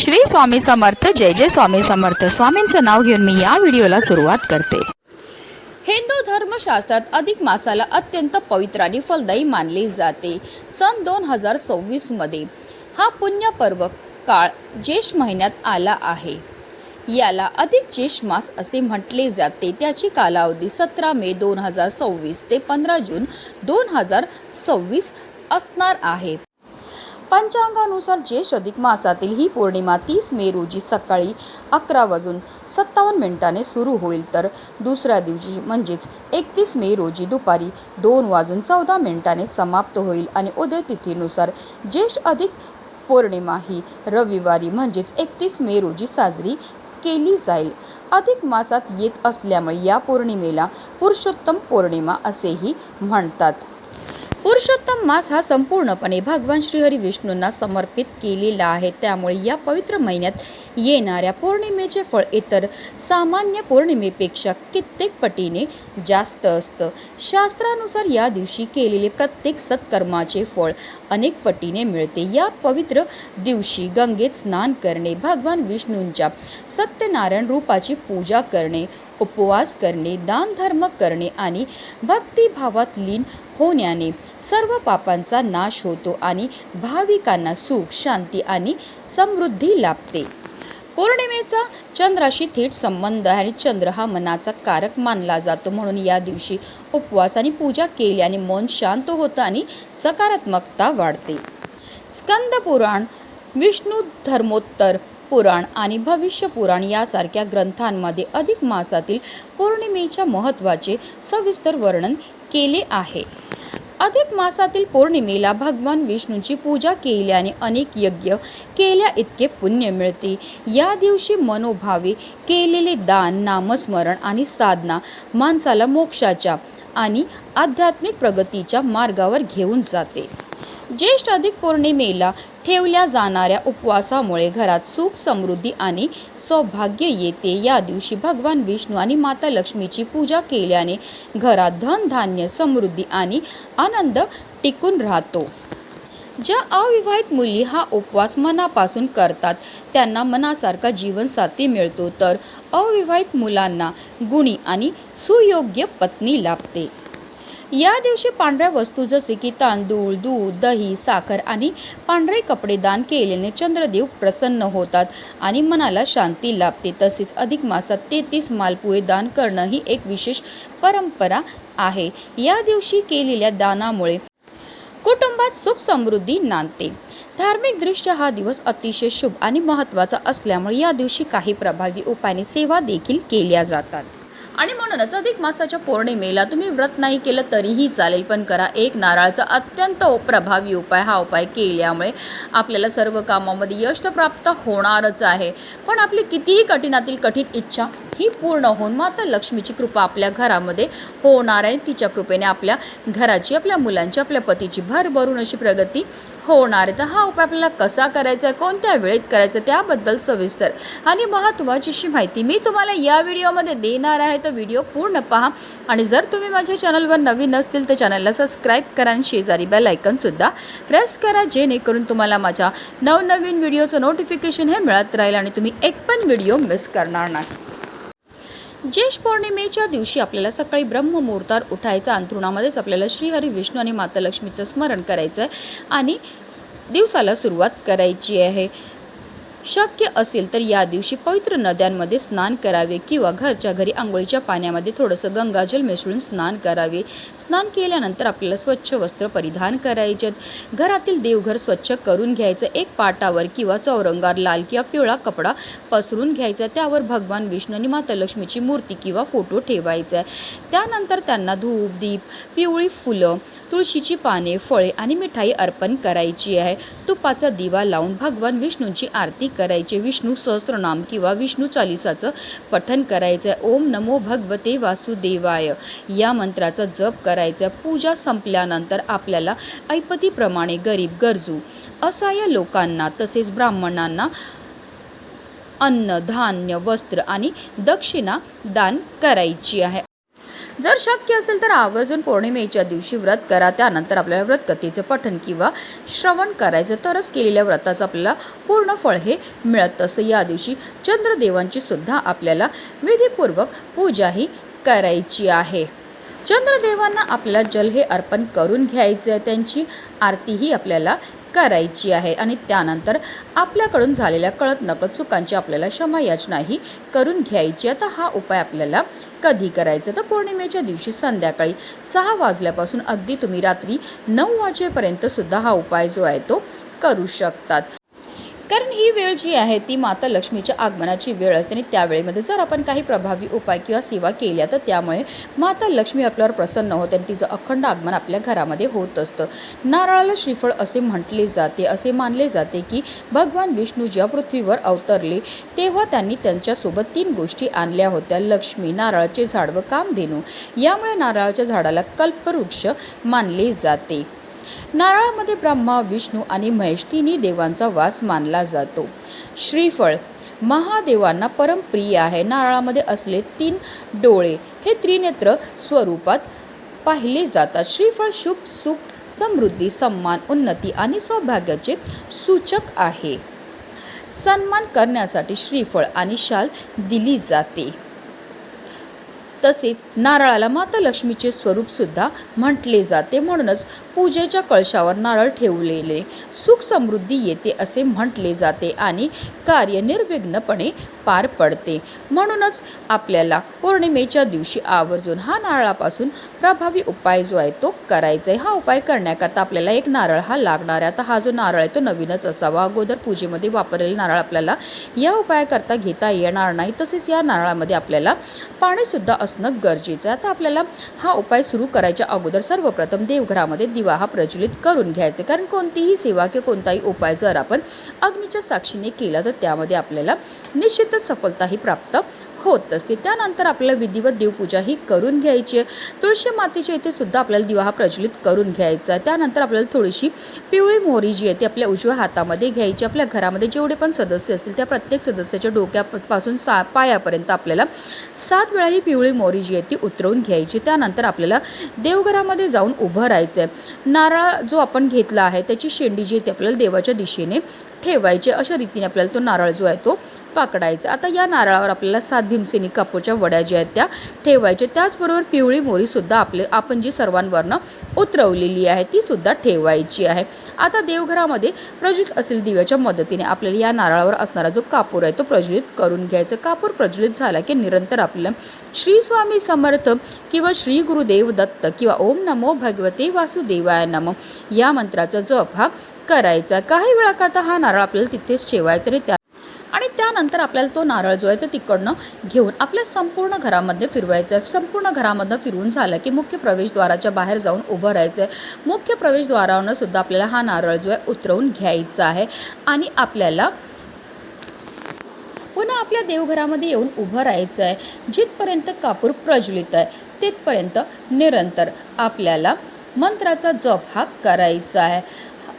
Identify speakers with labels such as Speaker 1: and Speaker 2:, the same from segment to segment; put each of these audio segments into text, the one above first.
Speaker 1: श्री स्वामी समर्थ. जय जय स्वामी समर्थ. स्वामींचं नाव घेऊन मी या व्हिडिओला सुरुवात करते. हिंदू धर्मशास्त्रात अधिक मासाला अत्यंत पवित्र आणि फलदायी मानले जाते. सन 2026 मध्ये हा पुण्यपर्व काळ ज्येष्ठ महिन्यात आला आहे. याला अधिक ज्येष्ठ मास असे म्हटले जाते. त्याची कालावधी 17 मे 2026 ते 15 जून 2026 असणार आहे. पंचांगानुसार ज्येष्ठ अधिक मासातील ही पौर्णिमा 30 मे रोजी सकाळी 11:57 सुरू होईल, तर दुसऱ्या दिवशी म्हणजेच 31 मे रोजी दुपारी 2:14 समाप्त होईल. आणि उदय तिथीनुसार ज्येष्ठ अधिक पौर्णिमा ही रविवारी म्हणजेच 31 मे रोजी साजरी केली जाईल. अधिक मासात येत असल्यामुळे या पौर्णिमेला पुरुषोत्तम पौर्णिमा असेही म्हणतात. पुरुषोत्तम मास हा संपूर्णपणे भगवान श्रीहरी विष्णूंना समर्पित केलेला आहे. त्यामुळे या पवित्र महिन्यात येणाऱ्या पौर्णिमेचे फळ इतर सामान्य पौर्णिमेपेक्षा कित्येक पटीने जास्त असतं. शास्त्रानुसार या दिवशी केलेले प्रत्येक सत्कर्माचे फळ अनेक पटीने मिळते. या पवित्र दिवशी गंगेत स्नान करणे, भगवान विष्णूंच्या सत्यनारायण रूपाची पूजा करणे, उपवास करणे, दानधर्म करणे आणि भक्तिभावात लीन होण्याने सर्व पापांचा नाश होतो आणि भाविकांना सुख, शांती आणि समृद्धी लाभते. पौर्णिमेचा चंद्राशी थेट संबंध आहे आणि चंद्र हा मनाचा कारक मानला जातो. म्हणून या दिवशी उपवास आणि पूजा केल्याने मन शांत होतं आणि सकारात्मकता वाढते. स्कंद पुराण, विष्णू धर्मोत्तर पुराण आणि भविष्य पुराण यासारख्या ग्रंथांमध्ये अधिक मासातील पौर्णिमेच्या महत्त्वाचे सविस्तर वर्णन केले आहे. अधिक मासातील पौर्णिमेला भगवान विष्णूंची पूजा केल्याने अनेक यज्ञ केल्या इतके पुण्य मिळते. या दिवशी मनोभावे केलेले दान, नामस्मरण आणि साधना माणसाला मोक्षाच्या आणि आध्यात्मिक प्रगतीच्या मार्गावर घेऊन जाते. ज्येष्ठ अधिक पौर्णिमेला ठेवल्या जाणाऱ्या उपवासामुळे घरात सुख, समृद्धी आणि सौभाग्य येते. या दिवशी भगवान विष्णू आणि माता लक्ष्मीची पूजा केल्याने घरात धन, धान्य, समृद्धी आणि आनंद टिकून राहतो. ज्या अविवाहित मुली हा उपवास मनापासून करतात त्यांना मनासारखा जीवनसाथी मिळतो, तर अविवाहित मुलांना गुणी आणि सुयोग्य पत्नी लाभते. या दिवशी पांढऱ्या वस्तू जसे की तांदूळ, दूध, दही, साखर आणि पांढरे कपडे दान केल्याने चंद्रदेव प्रसन्न होतात आणि मनाला शांती लाभते. तसेच अधिक मासात 33 मालपुवे दान करणं ही एक विशेष परंपरा आहे. या दिवशी केलेल्या दानामुळे कुटुंबात सुख, समृद्धी नांदते. धार्मिकदृष्ट्या हा दिवस अतिशय शुभ आणि महत्त्वाचा असल्यामुळे या दिवशी काही प्रभावी उपायांनी सेवा देखील केल्या जातात. आणि म्हणूनच अधिक मासाच्या पौर्णिमेला तुम्ही व्रत नाही केलं तरीही चालेल, पण करा. एक नारळाचा अत्यंत प्रभावी उपाय. हा उपाय केल्यामुळे आपल्याला सर्व कामामध्ये यश प्राप्त होणारच आहे. पण आपली कितीही कठीणातील कठीण इच्छा ही पूर्ण होऊन माता लक्ष्मीची कृपा आपल्या घरामध्ये होणार आहे. तिच्या कृपेने आपल्या घराची, आपल्या मुलांची, आपल्या पतीची भरभरून अशी प्रगती होणार आहे. तर हा उपाय आपल्याला कसा करायचा आहे, कोणत्या वेळेत करायचं, त्याबद्दल सविस्तर आणि महत्त्वाची अशी माहिती मी तुम्हाला या व्हिडिओमध्ये देणार आहे. तर व्हिडिओ पूर्ण पहा. आणि जर तुम्ही माझ्या चॅनलवर नवीन असतील तर चॅनलला सबस्क्राईब करा आणि शेजारी बेल आयकॉनसुद्धा प्रेस करा, जेणेकरून तुम्हाला माझ्या नवनवीन व्हिडिओचं नोटिफिकेशन हे मिळत राहील आणि तुम्ही एक पण व्हिडिओ मिस करणार नाही. ज्येष्ठ पौर्णिमेच्या दिवशी आपल्याला सकाळी ब्रह्ममुहूर्तावर उठायचं. अंथरुणामध्येच आपल्याला श्रीहरी विष्णू आणि माता लक्ष्मीचं स्मरण करायचं आहे आणि दिवसाला सुरुवात करायची आहे. शक्य असेल तर या दिवशी पवित्र नद्यांमध्ये स्नान करावे किंवा घरच्या घरी आंघोळीच्या पाण्यामध्ये थोडंसं गंगाजल मिसळून स्नान करावे. स्नान केल्यानंतर आपल्याला स्वच्छ वस्त्र परिधान करायचे. घरातील देवघर स्वच्छ करून घ्यायचं. एक पाटावर किंवा चौरंगावर लाल किंवा पिवळा कपडा पसरून घ्यायचा. त्यावर भगवान विष्णू आणि माता लक्ष्मीची मूर्ती किंवा फोटो ठेवायचा आहे. त्यानंतर त्यांना धूप, दीप, पिवळी फुलं, तुळशीची पाने, फळे आणि मिठाई अर्पण करायची आहे. तुपाचा दिवा लावून भगवान विष्णूंची आरती करायचे. विष्णू सहस्त्रनाम किंवा विष्णू चालीसाचं पठण करायचं आहे. ओम नमो भगवते वासुदेवाय या मंत्राचा जप करायचा. पूजा संपल्यानंतर आपल्याला ऐपतीप्रमाणे गरीब, गरजू, असहाय्य लोकांना तसेच ब्राह्मणांना अन्न, धान्य, वस्त्र आणि दक्षिणा दान करायची आहे. जर शक्य असेल तर आवर्जून पौर्णिमेच्या दिवशी व्रत करा. त्यानंतर आपल्याला व्रतकथेचं पठण किंवा श्रवण करायचं, तरच केलेल्या व्रताचं आपल्याला पूर्ण फळ हे मिळत असतं. या दिवशी चंद्रदेवांची सुद्धा आपल्याला विधीपूर्वक पूजाही करायची आहे. चंद्रदेवांना आपल्याला जल हे अर्पण करून घ्यायचे आहे, त्यांची आरतीही आपल्याला करायची आहे आणि त्यानंतर आपल्याकडून झालेल्या कळत नकळत चुकांची आपल्याला क्षमायाचनाही करून घ्यायची. आता हा उपाय आपल्याला कधी करायचा, तर पौर्णिमेच्या दिवशी संध्याकाळी 6 वाजल्यापासून अगदी तुम्ही रात्री 9 वाजेपर्यंत सुद्धा हा उपाय जो आहे तो करू शकतात. कारण ही वेळ जी आहे ती माता लक्ष्मीच्या आगमनाची वेळ असते आणि त्यावेळेमध्ये जर आपण काही प्रभावी उपाय किंवा सेवा केल्या तर त्यामुळे माता लक्ष्मी आपल्यावर प्रसन्न होते आणि तिचं अखंड आगमन आपल्या घरामध्ये होत असतं. नारळाला श्रीफळ असे म्हटले जाते. असे मानले जाते की भगवान विष्णू जेव्हा पृथ्वीवर अवतरले तेव्हा त्यांनी त्यांच्यासोबत 3 गोष्टी आणल्या होत्या: लक्ष्मी, नारळाचे झाड व कामधेनू. यामुळे नारळाच्या झाडाला कल्पवृक्ष मानले जाते. नारळामध्ये ब्रह्मा, विष्णू आणि महेश तिन्ही देवांचा वास मानला जातो. श्रीफळ महादेवांना परमप्रिय आहे. नारळामध्ये असले 3 डोळे हे त्रिनेत्र स्वरूपात पाहिले जातात. श्रीफळ शुभ, सुख, समृद्धी, सन्मान, उन्नती आणि सौभाग्याचे सूचक आहे. सन्मान करण्यासाठी श्रीफळ आणि शाल दिली जाते. तसेच नारळाला माता लक्ष्मीचे स्वरूप सुद्धा म्हटले जाते. म्हणूनच पूजेच्या कळशावर नारळ ठेवलेले सुख समृद्धी येते असे म्हटले जाते आणि कार्य निर्विघ्नपणे पार पडते. म्हणूनच आपल्याला पौर्णिमेच्या दिवशी आवर्जून हा नारळापासून प्रभावी उपाय जो आहे तो करायचा आहे. हा उपाय करण्याकरता आपल्याला एक नारळ हा लागणार आहे. आता हा जो नारळ आहे तो नवीनच असावा. अगोदर पूजेमध्ये वापरलेला नारळ आपल्याला या उपायाकरता घेता येणार नाही. तसेच या नारळामध्ये आपल्याला पाणीसुद्धा असणं गरजेचं आहे. आता आपल्याला हा उपाय सुरू करायच्या अगोदर सर्वप्रथम देवघरामध्ये दिवा हा प्रज्वलित करून घ्यायचा. कारण कोणतीही सेवा किंवा कोणताही उपाय जर आपण अग्नीच्या साक्षीने केला तर त्यामध्ये आपल्याला निश्चितच सफलताही प्राप्त होत असते. त्यानंतर आपल्याला विधिवत देवपूजा ही करून घ्यायची आहे. तुळशी मातेच्या इथे सुद्धा आपल्याला दिवा हा प्रज्वलित करून घ्यायचा आहे. त्यानंतर आपल्याला थोडीशी पिवळी मोहरी जी आहे ती आपल्या उजव्या हातामध्ये घ्यायची. आपल्या घरामध्ये जेवढे पण सदस्य असतील त्या प्रत्येक सदस्याच्या डोक्यापासून पायापर्यंत आपल्याला 7 वेळा ही पिवळी मोहरी जी आहे ती उतरवून घ्यायची. त्यानंतर आपल्याला देवघरामध्ये जाऊन उभं राहायचं आहे. नारळ जो आपण घेतला आहे त्याची शेंडी जी आहे ती आपल्याला देवाच्या दिशेने ठेवायचे. अशा रीतीने आपल्याला तो नारळ जो आहे तो पकडायचा. आता या नारळावर आपल्याला 7 भीमसेनी कापूरच्या वड्या ज्या आहेत त्या ठेवायच्या. त्याचबरोबर पिवळी मोहरी सुद्धा आपण जी सर्वांवरनं उतरवलेली आहे ती सुद्धा ठेवायची आहे. आता देवघरामध्ये प्रज्वलित असलेल्या दिव्याच्या मदतीने आपल्याला या नारळावर असणारा जो कापूर आहे तो प्रज्वलित करून घ्यायचा. कापूर प्रज्वलित झाला की निरंतर आपल्याला श्री स्वामी समर्थ किंवा श्री गुरुदेव दत्त किंवा ओम नमो भगवते वासुदेवाय नमः या मंत्राचा जप हा करायचा. काही वेळाकरता हा नारळ आपल्याला तिथेच ठेवायचा आणि त्यानंतर आपल्याला तो नारळ जो आहे तो तिकडनं घेऊन आपल्या संपूर्ण घरामध्ये फिरवायचं आहे. संपूर्ण घरामधनं फिरवून झालं की मुख्य प्रवेशद्वाराच्या बाहेर जाऊन उभं राहायचं आहे. मुख्य प्रवेशद्वारावरून सुद्धा आपल्याला हा नारळ जो आहे उतरवून घ्यायचा आहे आणि आपल्याला पुन्हा आपल्या देवघरामध्ये येऊन उभं राहायचं आहे. जिथपर्यंत कापूर प्रज्वलित आहे तिथपर्यंत निरंतर आपल्याला मंत्राचा जप हा करायचा आहे.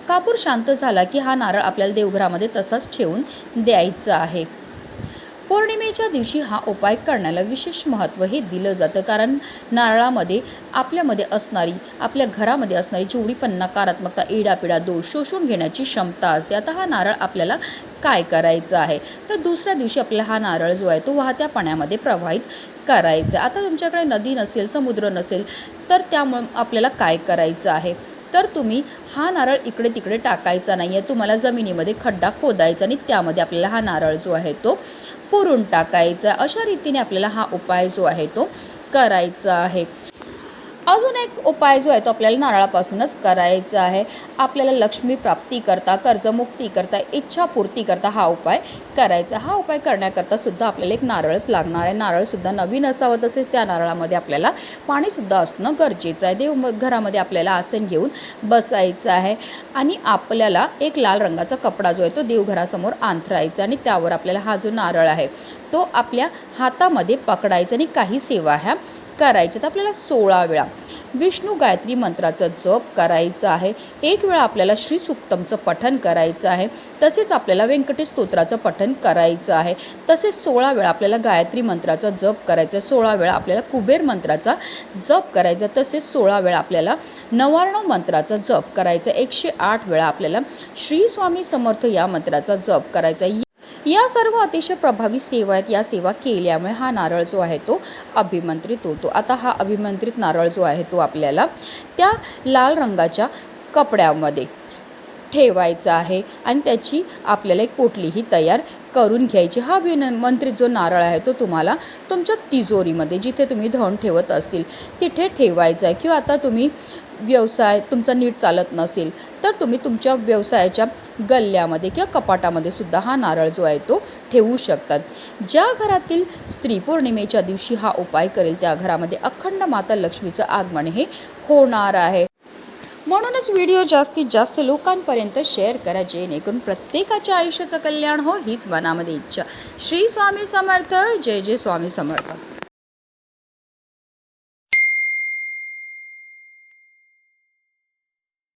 Speaker 1: कापूर शांत झाला की हा नारळ आपल्याला देवघरामध्ये तसाच ठेवून द्यायचा आहे. पौर्णिमेच्या दिवशी हा उपाय करण्याला विशेष महत्त्व हे दिलं जातं. कारण नारळामध्ये आपल्या घरामध्ये असणारी जेवढी पण नकारात्मकता, इडापिडा, दोष शोषून घेण्याची क्षमता असते. आता हा नारळ आपल्याला काय करायचं आहे तर दुसऱ्या दिवशी आपल्याला हा नारळ जो आहे तो वाहत्या पाण्यामध्ये प्रवाहित करायचा. आता तुमच्याकडे नदी नसेल, समुद्र नसेल तर त्यामुळे आपल्याला काय करायचं आहे तर तुम्ही हा नारळ इकडे तिकडे टाकायचा नाही आहे. तुम्हाला जमिनीमध्ये खड्डा खोदायचा आणि त्यामध्ये आपल्याला हा नारळ जो आहे तो पुरून टाकायचा. अशा रीतीने आपल्याला हा उपाय जो आहे तो करायचा आहे. अजून एक उपाय जो आहे तो आपल्याला नारळापासूनच करायचा आहे. आपल्याला लक्ष्मी प्राप्ती करता, कर्जमुक्ती करता, इच्छापूर्ती करता हा उपाय करायचा. हा उपाय करण्याकरता सुद्धा आपल्याला एक नारळच लागणार आहे. नारळसुद्धा नवीन असावं. तसेच त्या नारळामध्ये आपल्याला पाणीसुद्धा असणं गरजेचं आहे. देव घरामध्ये आपल्याला आसन घेऊन बसायचं आहे आणि आपल्याला एक लाल रंगाचा कपडा जो आहे तो देवघरासमोर अंथरायचा आणि त्यावर आपल्याला हा जो नारळ आहे तो आपल्या हातामध्ये पकडायचा आणि काही सेवा ह्या करायचे. तर आपल्याला 16 वेळा विष्णू गायत्री मंत्राचा जप करायचा आहे. 1 वेळा आपल्याला श्री सूक्तमचं पठण करायचं आहे. तसेच आपल्याला व्यंकटेश स्तोत्राचं पठण करायचं आहे. तसेच 16 वेळा आपल्याला गायत्री मंत्राचा जप करायचा. 16 वेळा आपल्याला कुबेर मंत्राचा जप करायचा. तसेच 16 वेळा आपल्याला नवार्णव मंत्राचा जप करायचा. 108 वेळा आपल्याला श्री स्वामी समर्थ या मंत्राचा जप करायचा. या सर्व अतिशय प्रभावी सेवा आहेत. या सेवा केल्यामुळे हा नारळ जो आहे तो अभिमंत्रित होतो. आता हा अभिमंत्रित नारळ जो आहे तो आपल्याला त्या लाल रंगाच्या कपड्यामध्ये ठेवायचा आहे आणि त्याची आपल्याला एक पोटलीही तयार करून घ्यायची. हा अभिमंत्रित जो नारळ आहे तो तुम्हाला तुमच्या तिजोरीमध्ये जिथे तुम्ही धन ठेवत असतील तिथे ठेवायचा आहे. किंवा आता तुम्ही व्यवसाय तुमचा नीट चालत नसेल तर तुम्ही तुमच्या व्यवसायाच्या गल्ल्यामध्ये किंवा कपाटामध्ये सुद्धा हा नारळ जो आहे तो ठेवू शकतात. ज्या घरातील स्त्री पौर्णिमेच्या दिवशी हा उपाय करेल त्या घरामध्ये अखंड माता लक्ष्मीचं आगमन हे होणार आहे. म्हणूनच व्हिडिओ जास्तीत जास्त लोकांपर्यंत शेअर करा, जेणेकरून प्रत्येकाच्या आयुष्याचं कल्याण हो हीच मनामध्ये इच्छा. श्री स्वामी समर्थ. जय जय स्वामी समर्थ.